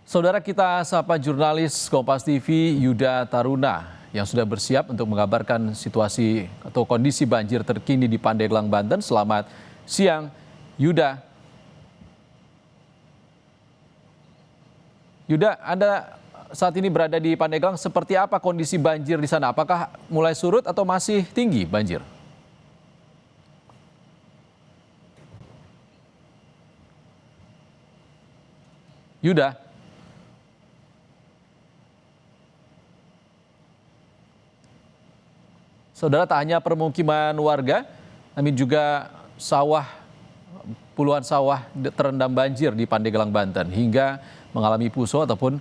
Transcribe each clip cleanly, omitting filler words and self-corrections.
Saudara kita sapa jurnalis Kompas TV Yuda Taruna yang sudah bersiap untuk mengabarkan situasi atau kondisi banjir terkini di Pandeglang, Banten. Selamat siang, Yuda. Yuda, Anda saat ini berada di Pandeglang. Seperti apa kondisi banjir di sana? Apakah mulai surut atau masih tinggi banjir? Yuda. Saudara, tak hanya permukiman warga, namun juga puluhan sawah terendam banjir di Pandeglang, Banten, hingga mengalami puso ataupun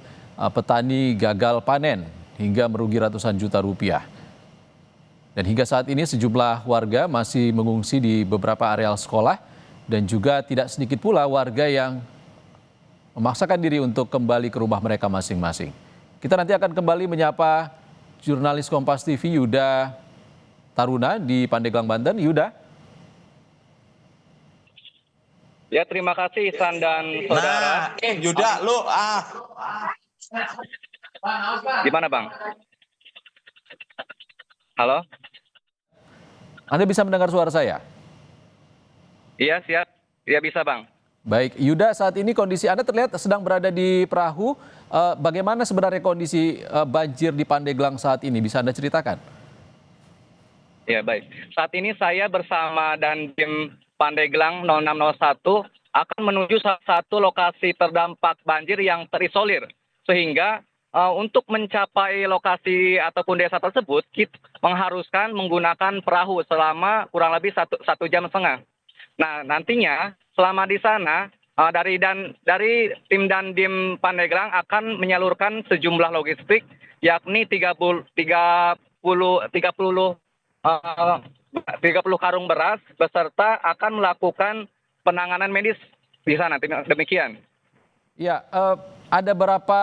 petani gagal panen hingga merugi ratusan juta rupiah. Dan hingga saat ini sejumlah warga masih mengungsi di beberapa areal sekolah dan juga tidak sedikit pula warga yang memaksakan diri untuk kembali ke rumah mereka masing-masing. Kita nanti akan kembali menyapa jurnalis Kompas TV Yuda Taruna di Pandeglang, Banten. Yuda. Ya, terima kasih Ihsan dan saudara. Yuda, lu Gimana, Bang? Halo? Anda bisa mendengar suara saya? Iya, siap. Iya, bisa, Bang. Baik, Yuda, saat ini kondisi Anda terlihat sedang berada di perahu. Bagaimana sebenarnya kondisi banjir di Pandeglang saat ini? Bisa Anda ceritakan? Ya, baik. Saat ini saya bersama Dandim Pandeglang 0601 akan menuju salah satu lokasi terdampak banjir yang terisolir. Sehingga untuk mencapai lokasi ataupun desa tersebut, kita mengharuskan menggunakan perahu selama kurang lebih satu jam setengah. Nah, nantinya selama di sana dari tim Dandim Pandeglang akan menyalurkan sejumlah logistik, yakni 30 karung beras beserta akan melakukan penanganan medis di sana. Demikian. Ya, ada berapa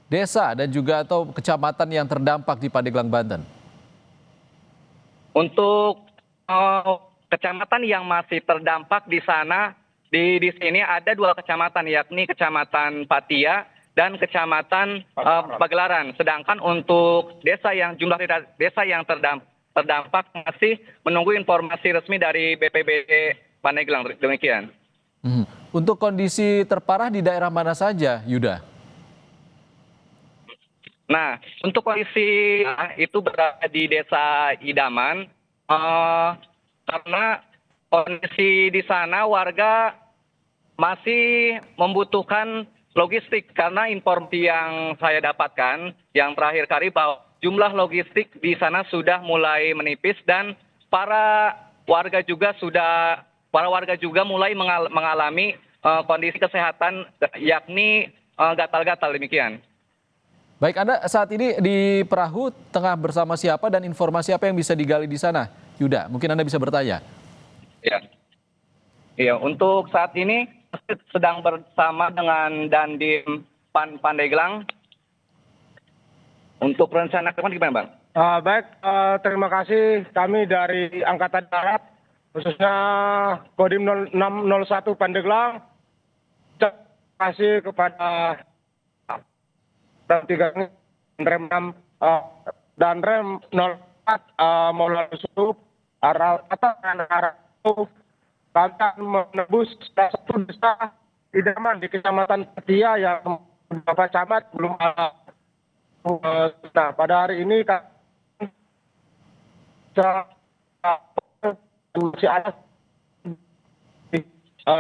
desa dan juga atau kecamatan yang terdampak di Pandeglang, Banten? Untuk kecamatan yang masih terdampak di sana, di sini ada 2 kecamatan, yakni Kecamatan Patia dan Kecamatan Pagelaran. Sedangkan untuk jumlah desa yang terdampak masih menunggu informasi resmi dari BPBD Pandeglang. Demikian. Untuk kondisi terparah di daerah mana saja, Yuda? Nah, untuk kondisi itu berada di Desa Idaman, karena kondisi di sana warga masih membutuhkan logistik, karena informasi yang saya dapatkan yang terakhir kali bahwa jumlah logistik di sana sudah mulai menipis dan para warga juga mulai mengalami kondisi kesehatan, yakni gatal-gatal. Demikian. Baik, Anda saat ini di perahu tengah bersama siapa dan informasi apa yang bisa digali di sana, Yuda? Mungkin Anda bisa bertanya. Iya, untuk saat ini sedang bersama dengan Dandim Pandeglang. Untuk rencana ke depan gimana, Bang? Baik, terima kasih. Kami dari Angkatan Darat, khususnya Kodim 0601 Pandeglang, terima kasih kepada Rem 3 Rem 6 dan Rem 04 Maulana Yusuf arah itu kami akan menebus satu desa Idaman di Kecamatan Patia yang beberapa camat belum ada. Nah, pada hari ini masih ada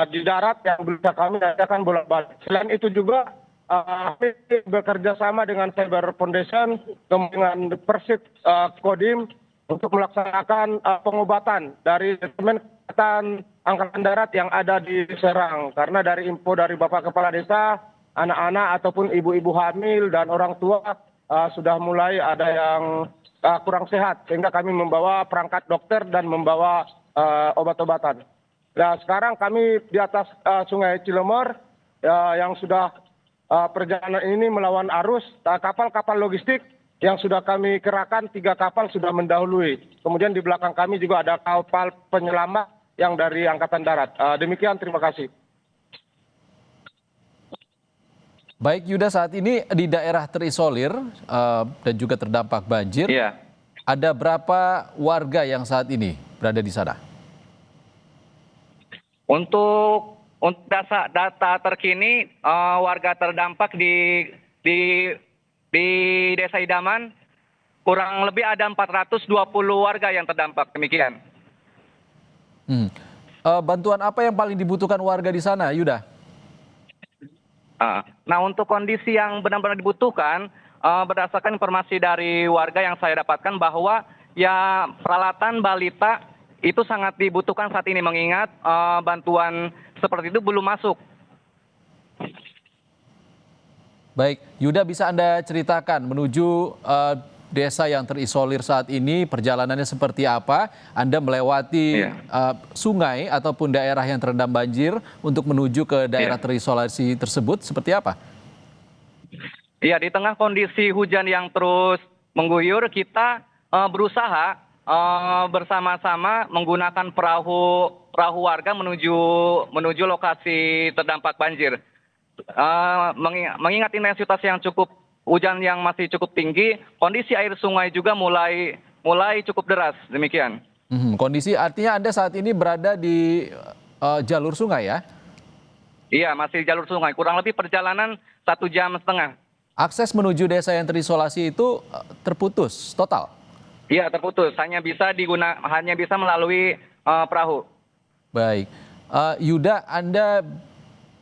di darat yang bisa kami adakan bolak-balik. Selain itu juga kami bekerja sama dengan Cyber Foundation dengan Persib Kodim untuk melaksanakan pengobatan dari Departemen Kesehatan Angkatan Darat yang ada di Serang. Karena dari info dari Bapak Kepala Desa, anak-anak ataupun ibu-ibu hamil dan orang tua sudah mulai ada yang kurang sehat, sehingga kami membawa perangkat dokter dan membawa obat-obatan. Nah, sekarang kami di atas Sungai Cilemor yang sudah perjalanan ini melawan arus. Kapal-kapal logistik yang sudah kami kerahkan, 3 kapal sudah mendahului. Kemudian di belakang kami juga ada kapal penyelamat yang dari Angkatan Darat. Demikian, terima kasih. Baik Yuda, saat ini di daerah terisolir dan juga terdampak banjir, Iya. ada berapa warga yang saat ini berada di sana? Untuk data terkini warga terdampak di Desa Idaman kurang lebih ada 420 warga yang terdampak, demikian. Hmm. Bantuan apa yang paling dibutuhkan warga di sana, Yuda? Nah, untuk kondisi yang benar-benar dibutuhkan, berdasarkan informasi dari warga yang saya dapatkan bahwa ya peralatan balita itu sangat dibutuhkan saat ini mengingat bantuan seperti itu belum masuk. Baik, Yuda, bisa Anda ceritakan menuju desa yang terisolir saat ini perjalanannya seperti apa? Anda melewati Iya. sungai ataupun daerah yang terendam banjir untuk menuju ke daerah Iya. terisolasi tersebut seperti apa? Iya, di tengah kondisi hujan yang terus mengguyur, kita berusaha bersama-sama menggunakan perahu warga menuju lokasi terdampak banjir. Mengingat intensitas yang hujan yang masih cukup tinggi, kondisi air sungai juga mulai cukup deras, demikian. Kondisi artinya Anda saat ini berada di jalur sungai ya? Iya, masih di jalur sungai, kurang lebih perjalanan 1,5 jam. Akses menuju desa yang terisolasi itu terputus total? Iya, terputus, hanya bisa melalui perahu. Baik. Yuda, Anda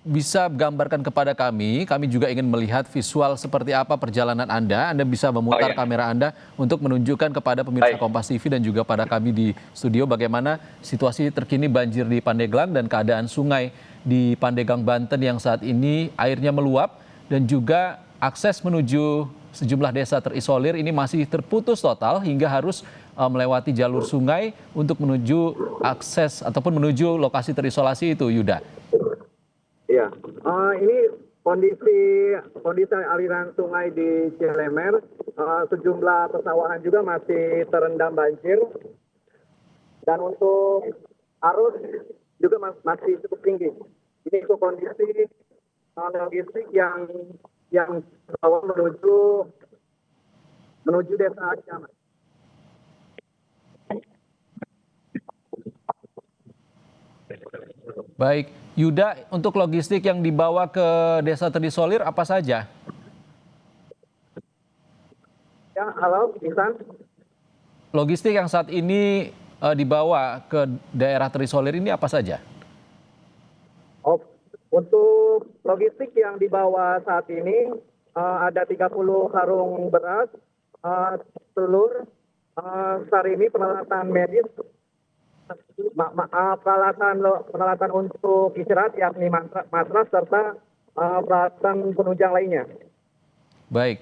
bisa gambarkan kepada kami juga ingin melihat visual seperti apa perjalanan Anda. Anda bisa memutar iya. kamera Anda untuk menunjukkan kepada pemirsa Baik. Kompas TV dan juga pada kami di studio bagaimana situasi terkini banjir di Pandeglang dan keadaan sungai di Pandeglang, Banten yang saat ini airnya meluap dan juga akses menuju sejumlah desa terisolir ini masih terputus total hingga harus melewati jalur sungai untuk menuju akses ataupun menuju lokasi terisolasi itu, Yuda. Ya, ini kondisi aliran sungai di Cilemer, sejumlah persawahan juga masih terendam banjir, dan untuk arus juga masih cukup tinggi. Ini itu kondisi logistik yang bawa menuju desa Ciamat. Baik, Yuda, untuk logistik yang dibawa ke desa terisolir apa saja? Ya, halo, Insan. Logistik yang saat ini dibawa ke daerah terisolir ini apa saja? Oh, untuk logistik yang dibawa saat ini ada 30 karung beras, telur, sarimi, peralatan medis, peralatan untuk istirahat yakni matras serta peralatan penunjang lainnya. Baik,